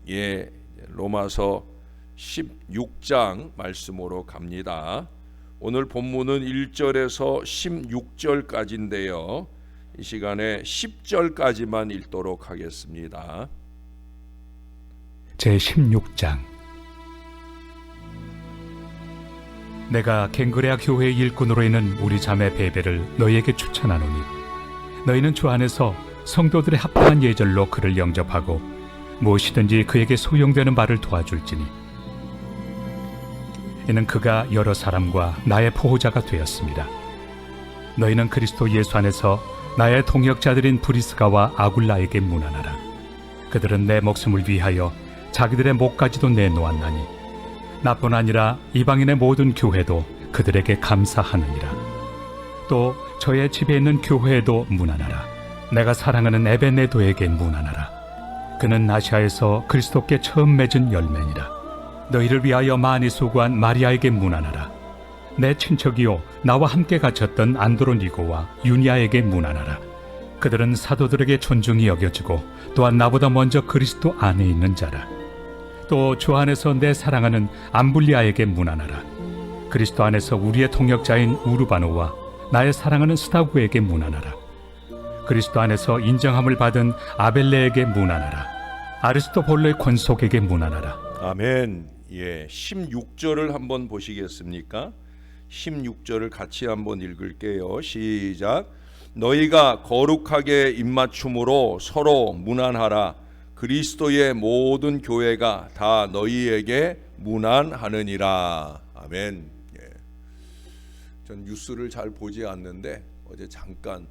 예, 로마서 16장 말씀으로 갑니다. 오늘 본문은 1절에서 16절까지인데요. 이 시간에 10절까지만 읽도록 하겠습니다. 제16장. 내가 갱그레아 교회의 일꾼으로 있는 우리 자매 베베를 너희에게 추천하노니 너희는 주 안에서 성도들의 합당한 예절로 그를 영접하고 무엇이든지 그에게 소용되는 바를 도와줄지니 이는 그가 여러 사람과 나의 보호자가 되었습니다. 너희는 그리스도 예수 안에서 나의 동역자들인 브리스가와 아굴라에게 문안하라. 그들은 내 목숨을 위하여 자기들의 목까지도 내놓았나니 나뿐 아니라 이방인의 모든 교회도 그들에게 감사하느니라. 또 저의 집에 있는 교회에도 문안하라. 내가 사랑하는 에베네도에게 문안하라. 그는 아시아에서 그리스도께 처음 맺은 열매니라. 너희를 위하여 많이 수고한 마리아에게 문안하라. 내 친척이요 나와 함께 갇혔던 안드로니고와 유니아에게 문안하라. 그들은 사도들에게 존중이 여겨지고 또한 나보다 먼저 그리스도 안에 있는 자라. 또 주 안에서 내 사랑하는 암블리아에게 문안하라. 그리스도 안에서 우리의 통역자인 우르바노와 나의 사랑하는 스타구에게 문안하라. 그리스도 안에서 인정함을 받은 아벨레에게 문안하라. 아리스토볼로의 권속에게 문안하라. 아멘. 예, 16절을 한번 보시겠습니까? 16절을 같이 한번 읽을게요. 시작. 너희가 거룩하게 입맞춤으로 서로 문안하라. 그리스도의 모든 교회가 다 너희에게 문안하느니라. 아멘. 예. 전 뉴스를 잘 보지 않는데 어제 잠깐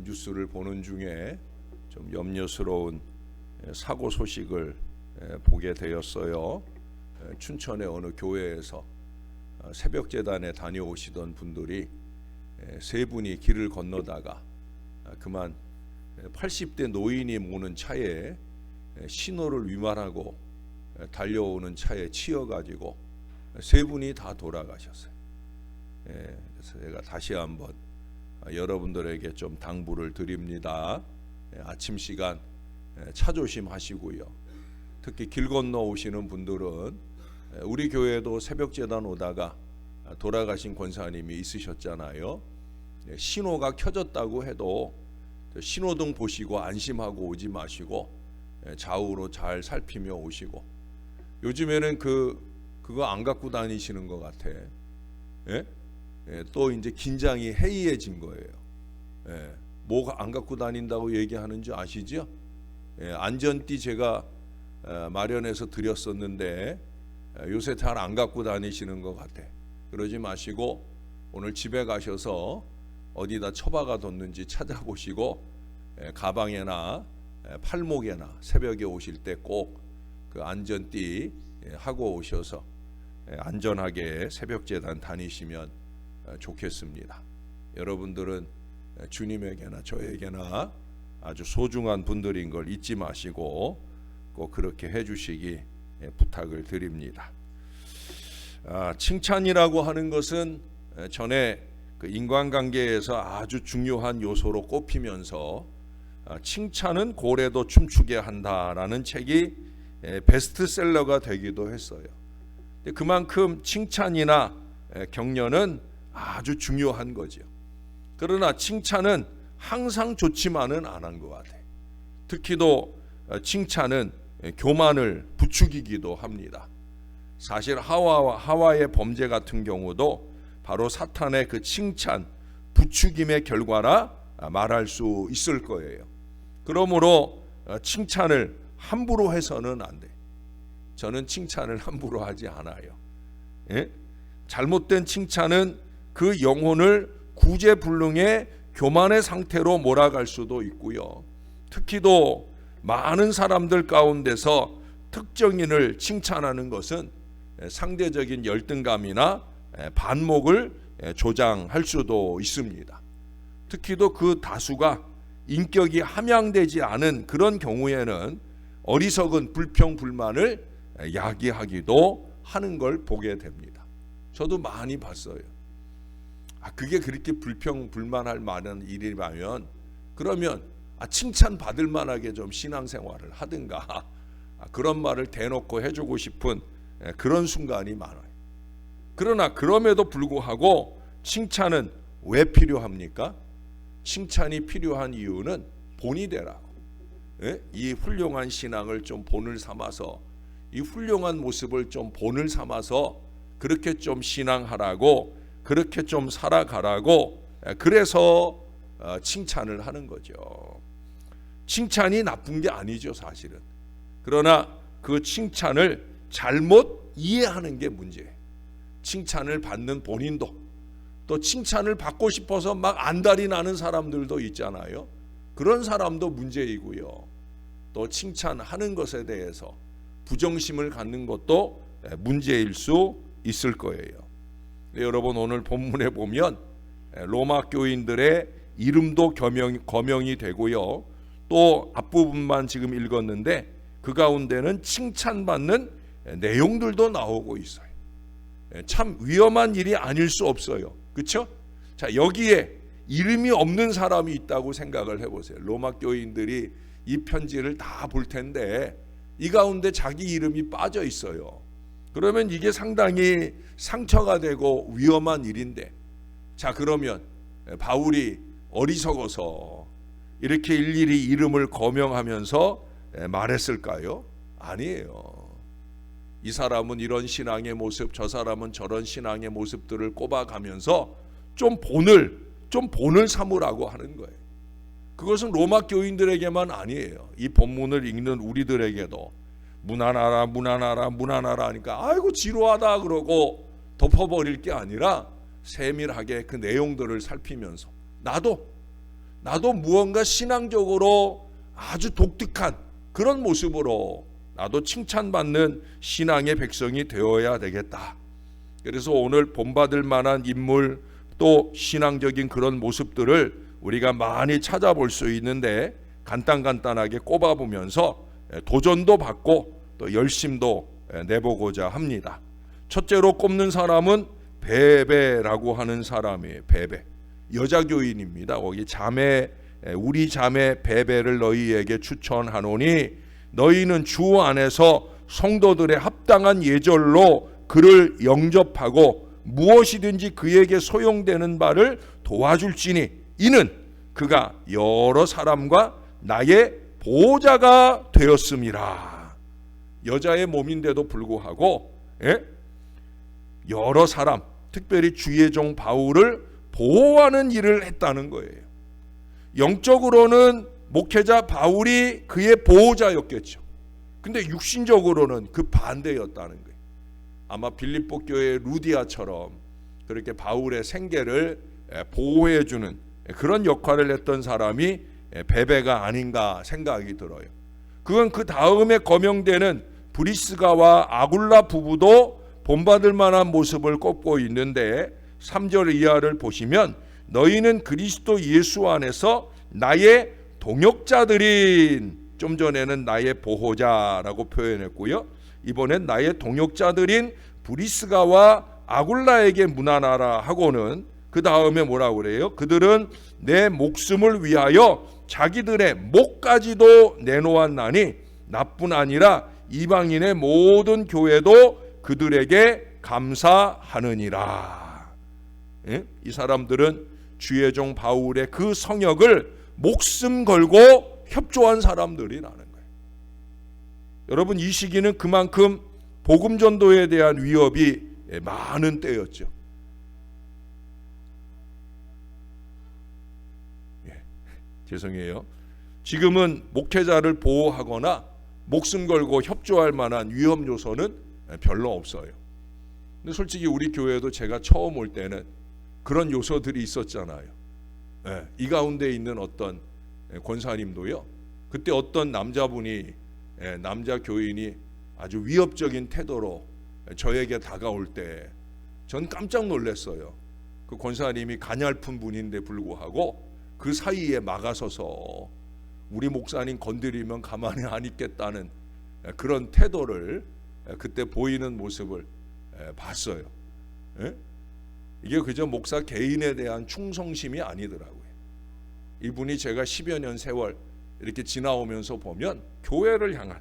뉴스를 보는 중에 좀 염려스러운 사고 소식을 보게 되었어요. 춘천의 어느 교회에서 새벽 제단에 다녀오시던 분들이 세 분이 길을 건너다가 그만 80대 노인이 모는 차에 신호를 위반하고 달려오는 차에 치여가지고 세 분이 다 돌아가셨어요. 그래서 제가 다시 한번 여러분들에게 좀 당부를 드립니다. 아침 시간 차 조심하시고요. 특히 길 건너 오시는 분들은 우리 교회도 새벽 제단 오다가 돌아가신 권사님이 있으셨잖아요. 신호가 켜졌다고 해도 신호등 보시고 안심하고 오지 마시고 좌우로 잘 살피며 오시고. 요즘에는 그거 안 갖고 다니시는 것 같아. 예? 또 이제 긴장이 해이해진 거예요. 뭐가 안 갖고 다닌다고 얘기하는 줄 아시죠? 안전띠 제가 마련해서 드렸었는데 요새 잘 안 갖고 다니시는 것 같아. 그러지 마시고 오늘 집에 가셔서 어디다 처박아 뒀는지 찾아보시고 가방에나 팔목에나 새벽에 오실 때 꼭 그 안전띠 하고 오셔서 안전하게 새벽 제단 다니시면 좋겠습니다. 여러분들은 주님에게나 저에게나 아주 소중한 분들인 걸 잊지 마시고 꼭 그렇게 해주시기 부탁을 드립니다. 칭찬이라고 하는 것은 전에 그 인간관계에서 아주 중요한 요소로 꼽히면서 칭찬은 고래도 춤추게 한다라는 책이 베스트셀러가 되기도 했어요. 그만큼 칭찬이나 격려는 아주 중요한 거죠. 그러나 칭찬은 항상 좋지만은 않은 것 같아요. 특히도 칭찬은 교만을 부추기기도 합니다. 사실 하와의 범죄 같은 경우도 바로 사탄의 그 칭찬, 부추김의 결과라 말할 수 있을 거예요. 그러므로 칭찬을 함부로 해서는 안 돼. 저는 칭찬을 함부로 하지 않아요. 예? 잘못된 칭찬은 그 영혼을 구제불능의 교만의 상태로 몰아갈 수도 있고요. 특히도 많은 사람들 가운데서 특정인을 칭찬하는 것은 상대적인 열등감이나 반목을 조장할 수도 있습니다. 특히도 그 다수가 인격이 함양되지 않은 그런 경우에는 어리석은 불평불만을 야기하기도 하는 걸 보게 됩니다. 저도 많이 봤어요. 그게 그렇게 불평불만할 만한 일이라면 그러면 칭찬받을 만하게 좀 신앙생활을 하든가 그런 말을 대놓고 해주고 싶은 그런 순간이 많아요. 그러나 그럼에도 불구하고 칭찬은 왜 필요합니까? 칭찬이 필요한 이유는 본이 되라고. 이 훌륭한 신앙을 좀 본을 삼아서, 이 훌륭한 모습을 좀 본을 삼아서 그렇게 좀 신앙하라고, 그렇게 좀 살아가라고, 그래서 칭찬을 하는 거죠. 칭찬이 나쁜 게 아니죠, 사실은. 그러나 그 칭찬을 잘못 이해하는 게 문제예요. 칭찬을 받는 본인도, 또 칭찬을 받고 싶어서 막 안달이 나는 사람들도 있잖아요. 그런 사람도 문제이고요. 또 칭찬하는 것에 대해서 부정심을 갖는 것도 문제일 수 있을 거예요. 여러분, 오늘 본문에 보면 로마 교인들의 이름도 거명이 되고요. 또 앞부분만 지금 읽었는데 그 가운데는 칭찬받는 내용들도 나오고 있어요. 참 위험한 일이 아닐 수 없어요. 그렇죠? 자, 여기에 이름이 없는 사람이 있다고 생각을 해보세요. 로마 교인들이 이 편지를 다 볼 텐데 이 가운데 자기 이름이 빠져 있어요. 그러면 이게 상당히 상처가 되고 위험한 일인데, 자, 그러면 바울이 어리석어서 이렇게 일일이 이름을 거명하면서 말했을까요? 아니에요. 이 사람은 이런 신앙의 모습, 저 사람은 저런 신앙의 모습들을 꼽아가면서 좀 본을 삼으라고 하는 거예요. 그것은 로마 교인들에게만 아니에요. 이 본문을 읽는 우리들에게도 무난하라 하니까 아이고 지루하다 그러고 덮어버릴 게 아니라 세밀하게 그 내용들을 살피면서 나도 무언가 신앙적으로 아주 독특한 그런 모습으로 나도 칭찬받는 신앙의 백성이 되어야 되겠다. 그래서 오늘 본받을 만한 인물, 또 신앙적인 그런 모습들을 우리가 많이 찾아볼 수 있는데 간단하게 꼽아보면서 도전도 받고 또 열심도 내보고자 합니다. 첫째로 꼽는 사람은 베베라고 하는 사람이에요. 베베, 여자 교인입니다. 거기 우리 자매 베베를 너희에게 추천하노니 너희는 주 안에서 성도들의 합당한 예절로 그를 영접하고 무엇이든지 그에게 소용되는 바를 도와줄지니 이는 그가 여러 사람과 나의 보호자가 되었음이라. 여자의 몸인데도 불구하고 여러 사람, 특별히 주의 종 바울을 보호하는 일을 했다는 거예요. 영적으로는 목회자 바울이 그의 보호자였겠죠. 근데 육신적으로는 그 반대였다는 거예요. 아마 빌립보 교회 루디아처럼 그렇게 바울의 생계를 보호해주는 그런 역할을 했던 사람이 베베가 아닌가 생각이 들어요. 그건 그 다음에 거명되는 브리스가와 아굴라 부부도 본받을 만한 모습을 꼽고 있는데 3절 이하를 보시면 너희는 그리스도 예수 안에서 나의 동역자들인, 좀 전에는 나의 보호자라고 표현했고요. 이번엔 나의 동역자들인 브리스가와 아굴라에게 문안하라 하고는 그 다음에 뭐라고 그래요? 그들은 내 목숨을 위하여 자기들의 목까지도 내놓았나니 나뿐 아니라 이방인의 모든 교회도 그들에게 감사하느니라. 이 사람들은 주의 종 바울의 그 성역을 목숨 걸고 협조한 사람들이라는 거예요. 여러분, 이 시기는 그만큼 복음 전도에 대한 위협이 많은 때였죠. 죄송해요. 지금은 목회자를 보호하거나 목숨 걸고 협조할 만한 위험 요소는 별로 없어요. 근데 솔직히 우리 교회도 제가 처음 올 때는 그런 요소들이 있었잖아요. 이 가운데 있는 어떤 권사님도요. 그때 어떤 남자분이, 남자 교인이 아주 위협적인 태도로 저에게 다가올 때 전 깜짝 놀랐어요. 그 권사님이 가냘픈 분인데 불구하고 그 사이에 막아서서 우리 목사님 건드리면 가만히 안 있겠다는 그런 태도를 그때 보이는 모습을 봤어요. 이게 그저 목사 개인에 대한 충성심이 아니더라고요. 이분이 제가 10여 년 세월 이렇게 지나오면서 보면 교회를 향한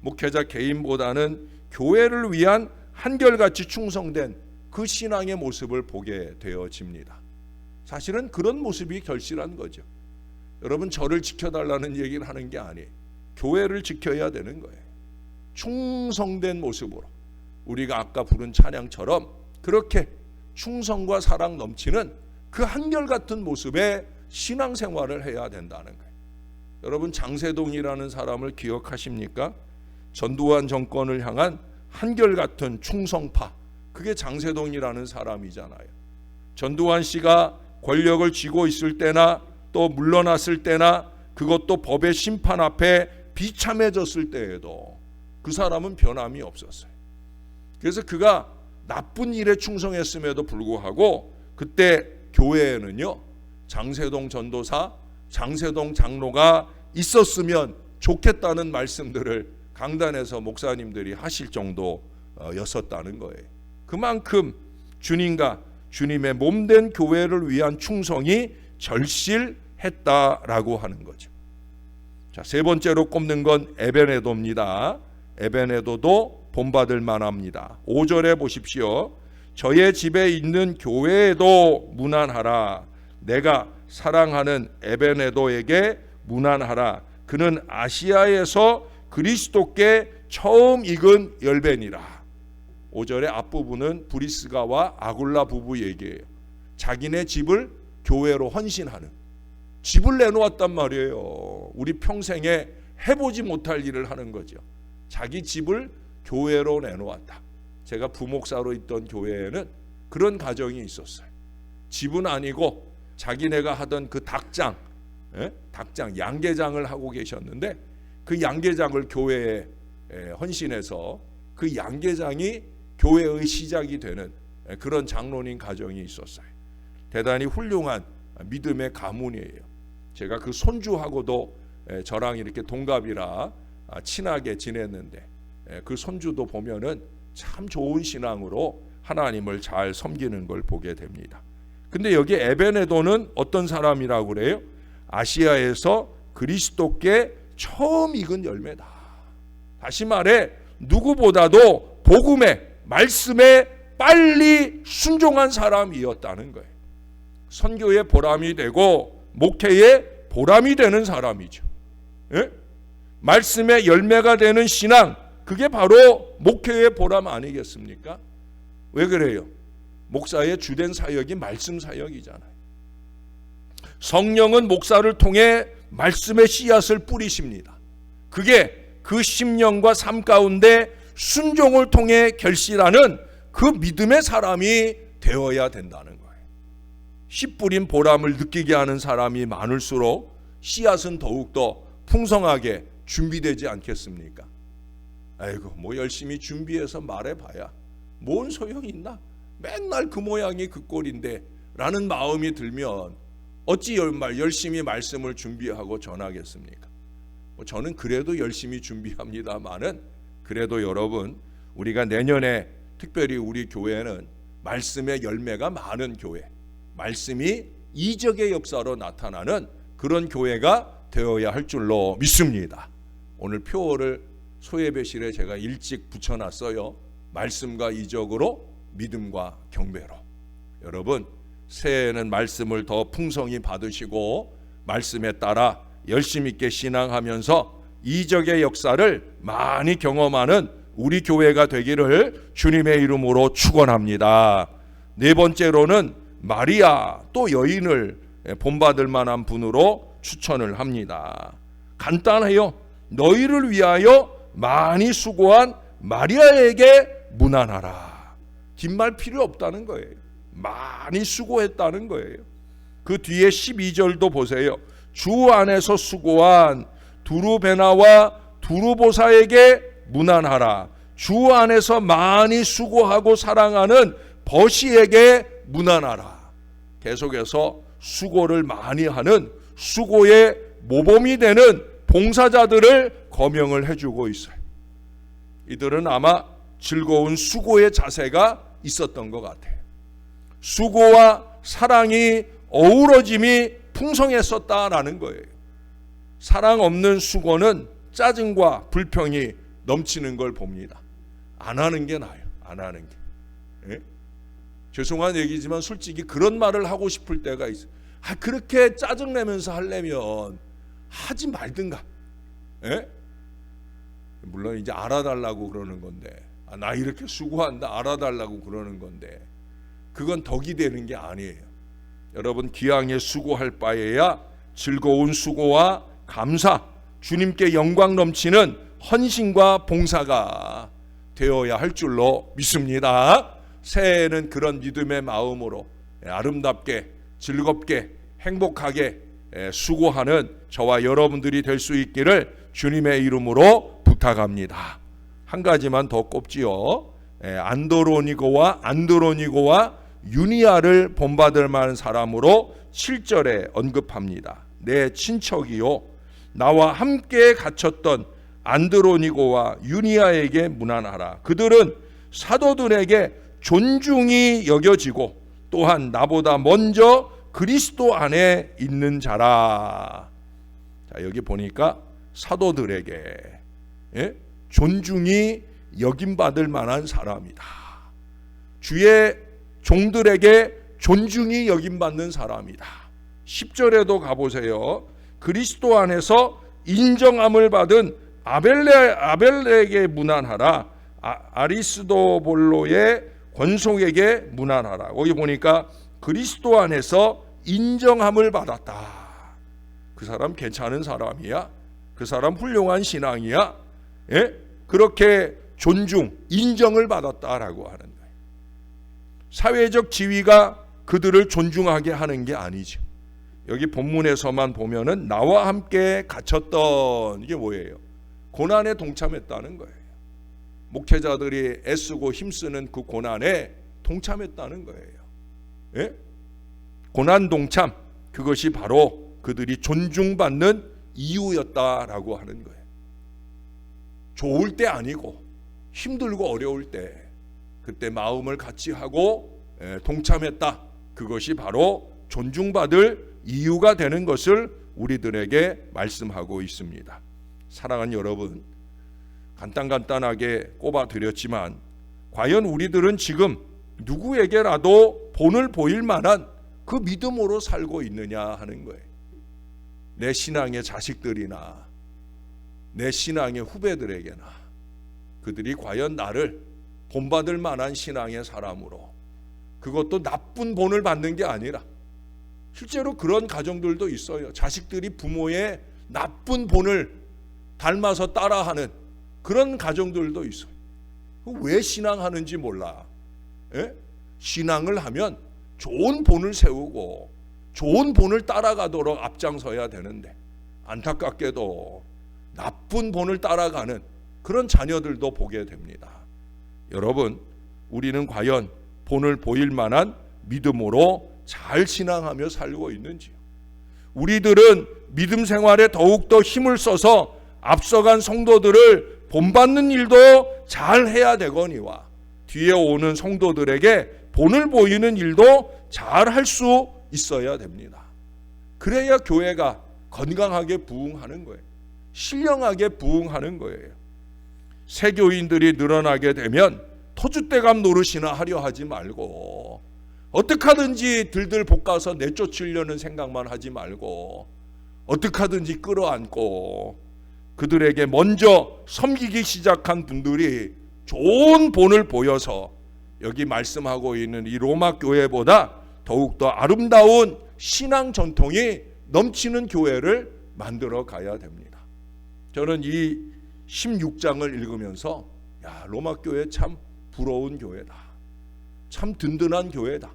목회자 개인보다는 교회를 위한 한결같이 충성된 그 신앙의 모습을 보게 되어집니다. 사실은 그런 모습이 결실한 거죠. 여러분, 저를 지켜달라는 얘기를 하는 게 아니에요. 교회를 지켜야 되는 거예요. 충성된 모습으로 우리가 아까 부른 찬양처럼 그렇게 충성과 사랑 넘치는 그 한결같은 모습의 신앙생활을 해야 된다는 거예요. 여러분, 장세동이라는 사람을 기억하십니까? 전두환 정권을 향한 한결같은 충성파, 그게 장세동이라는 사람이잖아요. 전두환 씨가 권력을 쥐고 있을 때나 또 물러났을 때나 그것도 법의 심판 앞에 비참해졌을 때에도 그 사람은 변함이 없었어요. 그래서 그가 나쁜 일에 충성했음에도 불구하고 그때 교회에는요, 장세동 전도사, 장세동 장로가 있었으면 좋겠다는 말씀들을 강단에서 목사님들이 하실 정도였었다는 거예요. 그만큼 주님과 주님의 몸된 교회를 위한 충성이 절실했다라고 하는 거죠. 자, 세 번째로 꼽는 건 에베네도입니다. 에베네도도 본받을 만합니다. 5절에 보십시오. 저의 집에 있는 교회에도 문안하라. 내가 사랑하는 에베네도에게 문안하라. 그는 아시아에서 그리스도께 처음 익은 열매니라. 5절의 앞부분은 브리스가와 아굴라 부부 얘기예요. 자기네 집을 교회로 헌신하는, 집을 내놓았단 말이에요. 우리 평생에 해보지 못할 일을 하는 거죠. 자기 집을 교회로 내놓았다. 제가 부목사로 있던 교회에는 그런 가정이 있었어요. 집은 아니고 자기네가 하던 그 닭장, 양계장을 하고 계셨는데 그 양계장을 교회에 헌신해서 그 양계장이 교회의 시작이 되는 그런 장로님 가정이 있었어요. 대단히 훌륭한 믿음의 가문이에요. 제가 그 손주하고도 저랑 이렇게 동갑이라 친하게 지냈는데 그 손주도 보면은 참 좋은 신앙으로 하나님을 잘 섬기는 걸 보게 됩니다. 근데 여기 에베네도는 어떤 사람이라고 그래요? 아시아에서 그리스도께 처음 익은 열매다. 다시 말해 누구보다도 복음에, 말씀에 빨리 순종한 사람이었다는 거예요. 선교에 보람이 되고 목회에 보람이 되는 사람이죠. 예? 말씀의 열매가 되는 신앙, 그게 바로 목회의 보람 아니겠습니까? 왜 그래요? 목사의 주된 사역이 말씀 사역이잖아요. 성령은 목사를 통해 말씀의 씨앗을 뿌리십니다. 그게 그 심령과 삶 가운데 순종을 통해 결실하는 그 믿음의 사람이 되어야 된다는 거예요. 씨 뿌린 보람을 느끼게 하는 사람이 많을수록 씨앗은 더욱더 풍성하게 준비되지 않겠습니까? 아이고, 뭐 열심히 준비해서 말해봐야 뭔 소용이 있나? 맨날 그 모양이 그 꼴인데 라는 마음이 들면 어찌 열심히 말씀을 준비하고 전하겠습니까? 저는 그래도 열심히 준비합니다만은 그래도 여러분, 우리가 내년에 특별히 우리 교회는 말씀의 열매가 많은 교회, 말씀이 이적의 역사로 나타나는 그런 교회가 되어야 할 줄로 믿습니다. 오늘 표어를 소예배실에 제가 일찍 붙여놨어요. 말씀과 이적으로, 믿음과 경배로. 여러분, 새해에는 말씀을 더 풍성히 받으시고 말씀에 따라 열심 있게 신앙하면서 이적의 역사를 많이 경험하는 우리 교회가 되기를 주님의 이름으로 축원합니다. 네 번째로는 마리아, 또 여인을 본받을 만한 분으로 추천을 합니다. 간단해요. 너희를 위하여 많이 수고한 마리아에게 문안하라. 긴 말 필요 없다는 거예요. 많이 수고했다는 거예요. 그 뒤에 12절도 보세요. 주 안에서 수고한 두루베나와 두루보사에게 문안하라. 주 안에서 많이 수고하고 사랑하는 버시에게 문안하라. 계속해서 수고를 많이 하는, 수고의 모범이 되는 봉사자들을 거명을 해주고 있어요. 이들은 아마 즐거운 수고의 자세가 있었던 것 같아요. 수고와 사랑이 어우러짐이 풍성했었다라는 거예요. 사랑 없는 수고는 짜증과 불평이 넘치는 걸 봅니다. 안 하는 게 나아요. 안 하는 게. 예? 죄송한 얘기지만 솔직히 그런 말을 하고 싶을 때가 있어요. 그렇게 짜증내면서 하려면 하지 말든가. 예? 물론 이제 알아달라고 그러는 건데, 나 이렇게 수고한다 알아달라고 그러는 건데, 그건 덕이 되는 게 아니에요. 여러분, 기왕에 수고할 바에야 즐거운 수고와 감사, 주님께 영광 넘치는 헌신과 봉사가 되어야 할 줄로 믿습니다. 새해에는 그런 믿음의 마음으로 아름답게, 즐겁게, 행복하게 수고하는 저와 여러분들이 될 수 있기를 주님의 이름으로 부탁합니다. 한 가지만 더 꼽지요. 안드로니고와 유니아를 본받을 만한 사람으로 7절에 언급합니다. 내 친척이요 나와 함께 갇혔던 안드로니고와 유니아에게 문안하라. 그들은 사도들에게 존중이 여겨지고 또한 나보다 먼저 그리스도 안에 있는 자라. 자, 여기 보니까 사도들에게 존중이 여김받을 만한 사람이다. 주의 종들에게 존중이 여김받는 사람이다. 10절에도 가보세요. 그리스도 안에서 인정함을 받은 아벨레에게 문안하라. 아리스도볼로의 권속에게 문안하라. 거기 보니까 그리스도 안에서 인정함을 받았다. 그 사람 괜찮은 사람이야. 그 사람 훌륭한 신앙이야. 그렇게 존중, 인정을 받았다라고 하는 거예요. 사회적 지위가 그들을 존중하게 하는 게 아니죠. 여기 본문에서만 보면은 나와 함께 갇혔던, 이게 뭐예요? 고난에 동참했다는 거예요. 목회자들이 애쓰고 힘쓰는 그 고난에 동참했다는 거예요. 고난 동참, 그것이 바로 그들이 존중받는 이유였다라고 하는 거예요. 좋을 때 아니고 힘들고 어려울 때 그때 마음을 같이 하고 동참했다. 그것이 바로 존중받을 이유가 되는 것을 우리들에게 말씀하고 있습니다. 사랑하는 여러분, 간단하게 꼽아드렸지만 과연 우리들은 지금 누구에게라도 본을 보일 만한 그 믿음으로 살고 있느냐 하는 거예요. 내 신앙의 자식들이나 내 신앙의 후배들에게나 그들이 과연 나를 본받을 만한 신앙의 사람으로, 그것도 나쁜 본을 받는 게 아니라 실제로 그런 가정들도 있어요. 자식들이 부모의 나쁜 본을 닮아서 따라하는 그런 가정들도 있어요. 왜 신앙하는지 몰라. 신앙을 하면 좋은 본을 세우고 좋은 본을 따라가도록 앞장서야 되는데 안타깝게도 나쁜 본을 따라가는 그런 자녀들도 보게 됩니다. 여러분, 우리는 과연 본을 보일 만한 믿음으로 잘 신앙하며 살고 있는지요? 우리들은 믿음 생활에 더욱더 힘을 써서 앞서간 성도들을 본받는 일도 잘 해야 되거니와 뒤에 오는 성도들에게 본을 보이는 일도 잘 할 수 있어야 됩니다. 그래야 교회가 건강하게 부흥하는 거예요. 신령하게 부흥하는 거예요. 새 교인들이 늘어나게 되면 터줏대감 노릇이나 하려 하지 말고 어떻게 하든지 들들 볶아서 내쫓으려는 생각만 하지 말고 어떻게 하든지 끌어안고 그들에게 먼저 섬기기 시작한 분들이 좋은 본을 보여서 여기 말씀하고 있는 이 로마 교회보다 더욱더 아름다운 신앙 전통이 넘치는 교회를 만들어 가야 됩니다. 저는 이 16장을 읽으면서 로마 교회 참 부러운 교회다. 참 든든한 교회다.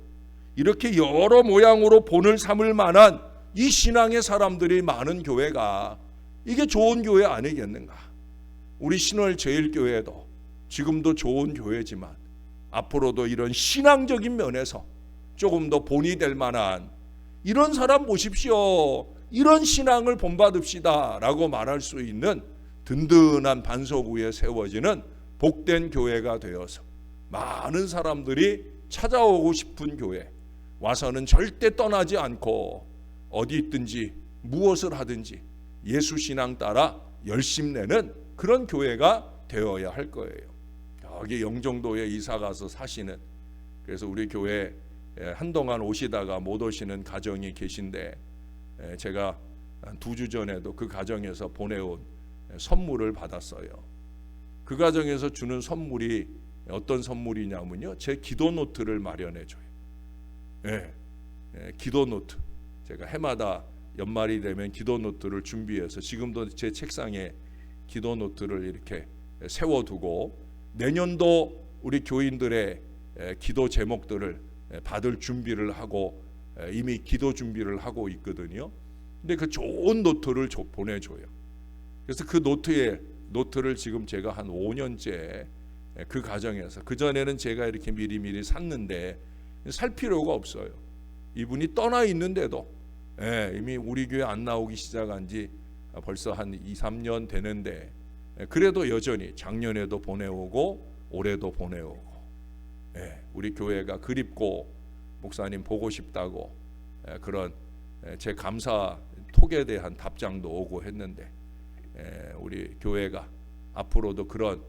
이렇게 여러 모양으로 본을 삼을 만한 이 신앙의 사람들이 많은 교회가 이게 좋은 교회 아니겠는가? 우리 신월제일교회도 지금도 좋은 교회지만 앞으로도 이런 신앙적인 면에서 조금 더 본이 될 만한 이런 사람 보십시오. 이런 신앙을 본받읍시다 라고 말할 수 있는 든든한 반석 위에 세워지는 복된 교회가 되어서 많은 사람들이 찾아오고 싶은 교회, 와서는 절대 떠나지 않고 어디 있든지 무엇을 하든지 예수 신앙 따라 열심 내는 그런 교회가 되어야 할 거예요. 여기 영종도에 이사 가서 사시는, 그래서 우리 교회 한동안 오시다가 못 오시는 가정이 계신데, 제가 한 2주 전에도 그 가정에서 보내온 선물을 받았어요. 그 가정에서 주는 선물이 어떤 선물이냐면요, 제 기도 노트를 마련해 줘요. 기도 노트. 제가 해마다 연말이 되면 기도 노트를 준비해서, 지금도 제 책상에 기도 노트를 이렇게 세워두고, 내년도 우리 교인들의 기도 제목들을 받을 준비를 하고 이미 기도 준비를 하고 있거든요. 근데 그 좋은 노트를 보내줘요. 그래서 그 노트를 지금 제가 한 5년째 그 가정에서, 그전에는 제가 이렇게 미리미리 샀는데 살 필요가 없어요. 이분이 떠나 있는데도 이미 우리 교회 안 나오기 시작한 지 벌써 한 2-3년 되는데, 그래도 여전히 작년에도 보내오고 올해도 보내오고, 우리 교회가 그립고 목사님 보고 싶다고 그런 제 감사 톡에 대한 답장도 오고 했는데, 우리 교회가 앞으로도 그런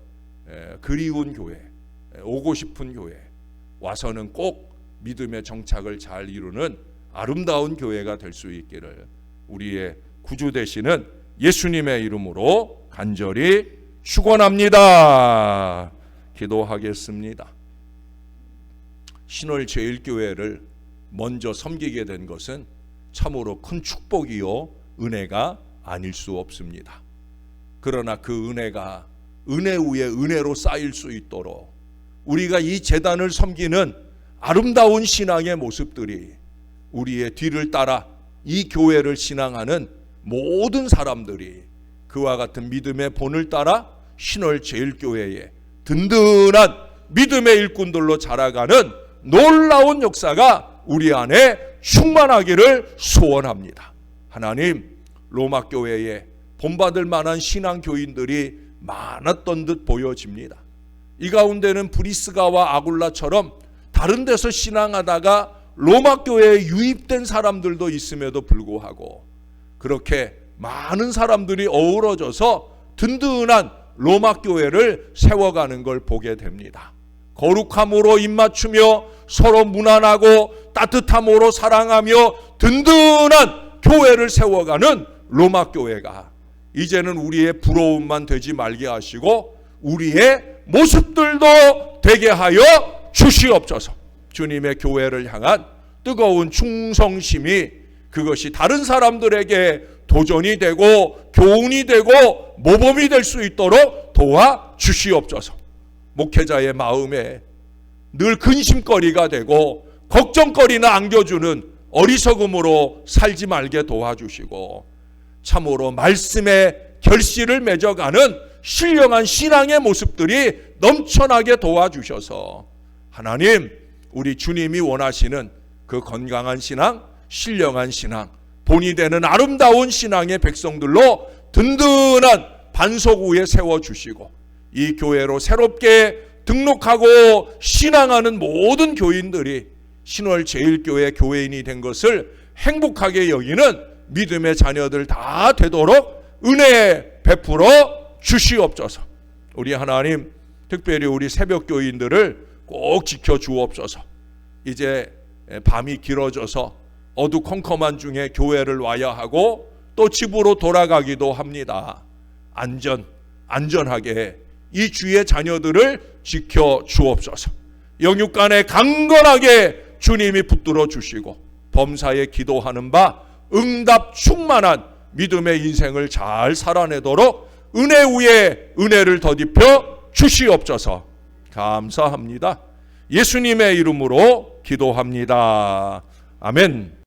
그리운 교회, 오고 싶은 교회, 와서는 꼭 믿음의 정착을 잘 이루는 아름다운 교회가 될 수 있기를 우리의 구주 되시는 예수님의 이름으로 간절히 축원합니다. 기도하겠습니다. 신월제일교회를 먼저 섬기게 된 것은 참으로 큰 축복이요 은혜가 아닐 수 없습니다. 그러나 그 은혜가 은혜 위에 은혜로 쌓일 수 있도록 우리가 이 제단을 섬기는 아름다운 신앙의 모습들이 우리의 뒤를 따라 이 교회를 신앙하는 모든 사람들이 그와 같은 믿음의 본을 따라 신월제일교회에 든든한 믿음의 일꾼들로 자라가는 놀라운 역사가 우리 안에 충만하기를 소원합니다. 하나님, 로마교회에 본받을 만한 신앙교인들이 많았던 듯 보여집니다. 이 가운데는 브리스가와 아굴라처럼 다른 데서 신앙하다가 로마교회에 유입된 사람들도 있음에도 불구하고 그렇게 많은 사람들이 어우러져서 든든한 로마교회를 세워가는 걸 보게 됩니다. 거룩함으로 입맞추며 서로 무난하고 따뜻함으로 사랑하며 든든한 교회를 세워가는 로마교회가 이제는 우리의 부러움만 되지 말게 하시고 우리의 모습들도 되게 하여 주시옵소서. 주님의 교회를 향한 뜨거운 충성심이 그것이 다른 사람들에게 도전이 되고 교훈이 되고 모범이 될 수 있도록 도와 주시옵소서. 목회자의 마음에 늘 근심거리가 되고 걱정거리나 안겨주는 어리석음으로 살지 말게 도와주시고 참으로 말씀의 결실을 맺어가는 신령한 신앙의 모습들이 넘쳐나게 도와주셔서 하나님, 우리 주님이 원하시는 그 건강한 신앙, 신령한 신앙, 본이 되는 아름다운 신앙의 백성들로 든든한 반석 위에 세워주시고 이 교회로 새롭게 등록하고 신앙하는 모든 교인들이 신월제일교회 교회인이 된 것을 행복하게 여기는 믿음의 자녀들 다 되도록 은혜 베풀어 주시옵소서. 우리 하나님, 특별히 우리 새벽교인들을 꼭 지켜주옵소서. 이제 밤이 길어져서 어두컴컴한 중에 교회를 와야 하고 또 집으로 돌아가기도 합니다. 안전하게 이 주의 자녀들을 지켜주옵소서. 영육간에 강건하게 주님이 붙들어 주시고 범사에 기도하는 바 응답 충만한 믿음의 인생을 잘 살아내도록 은혜 위에 은혜를 더딥혀 주시옵소서. 감사합니다. 예수님의 이름으로 기도합니다. 아멘.